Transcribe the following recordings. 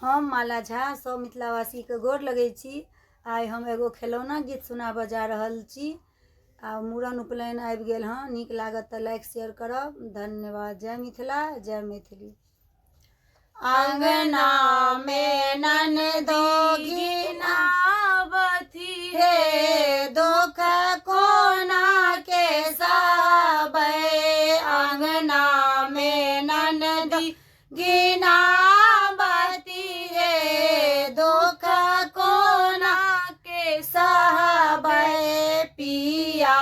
हम माला झा सब मिथिलावासी के गोर लगै छी। आइ हम एगो खेलौना गीत सुनाबऽ जा रहल छी। आ मूड़न उपनयन आबि गेल हँ, नीक लागत तऽ लाइक शेयर करब। धन्यवाद। जय मिथिला, जय मैथिली। अंगना में ननदोगी नावथी हे दुख कोना के साबै। अंगना में ननदी गिनावती हे दुख कोना के सहबै। पिया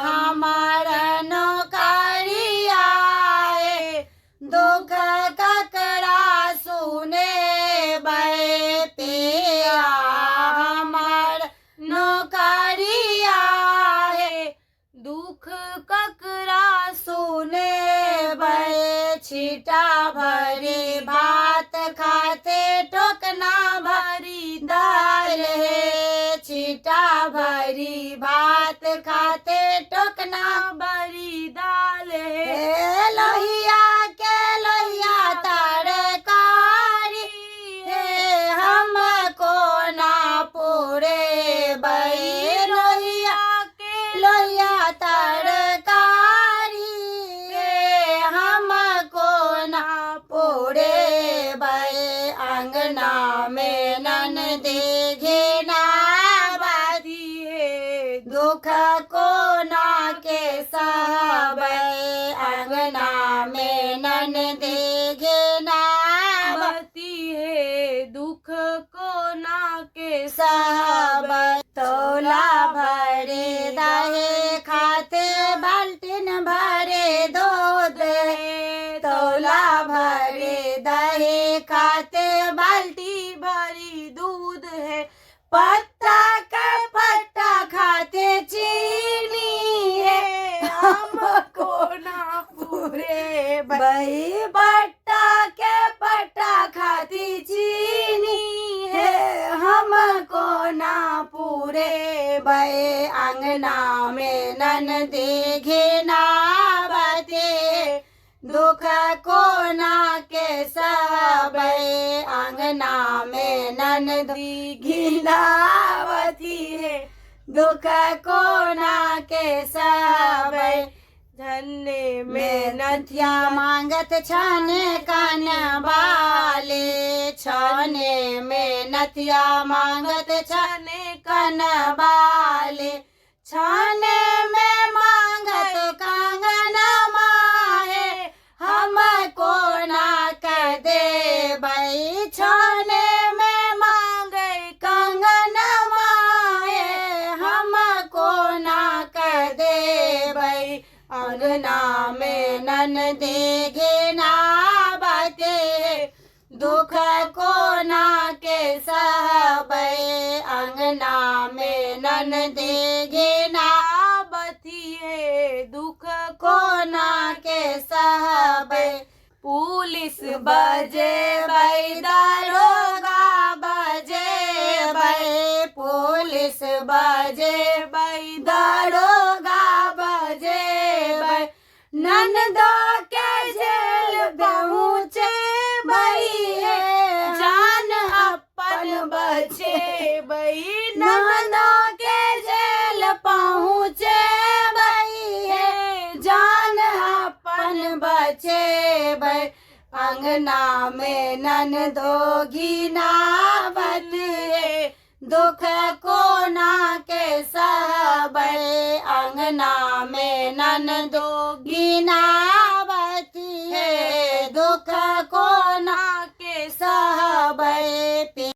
हमार नौकरिया हे दुख ककरा सुने बै। पिया हमार नौकरिया हे दुख ककरा सुने बै। छीटा भरी भात खाते टोकना भरी दाल हे। छीटा भरी भात खाते टोकना भरी दाल हे। लोहिया के लोहिया तरकारी हे हम कोना पूरे बै। लोहिया के लोहिया तरकारी हे हम कोना पूरे बै। अंगना में ननदी घिनावती हे दुख कोना के सहबै। अंगना में ननदी घिनावती हे दुख कोना के सहबै। तौला भरे दहे खाते बाल्टीन भरे दूध हे। तौला भरे दहे खाते बाल्टी भरी दूध है। पत्ता के पत्ता खाते चीनी है हम कोना पूरे बै। पत्ता के पत्ता खाती चीनी है हम कोना पूरे बै। अंगना में ननदी घिनावती दुख कोना के सहबै। अंगना में ननदी घिनावती है दुख कोना के सहबै। धन्य में नथिया मांगत छाने कान वाले। छाने में नथिया मांगत छाने कान वाले। छाने में मांगत कंगना माहे हम कोना कर देबै। छाने में मांगे कंगना माहे हम कोना कर देबै। अंगना में ननदी घिनावती दुख कोना के सहबै। अंगना में ननदी घिनावती है दुख कोना के सहबै। पुलिस बजेबै दारोगा बजेबै। पुलिस बजेबै दारोगा बजेबै। ननदो के जेल पहुँचेबै हे जान अपन बचेबै। ननदो के जेल पहुँचेबै हे जान अपन बचेबै। अंगना में ननदो घिनावती हे दुख कोना के सहबै। अंगना में ननदो घिनावती हे दुख कोना के सहबै।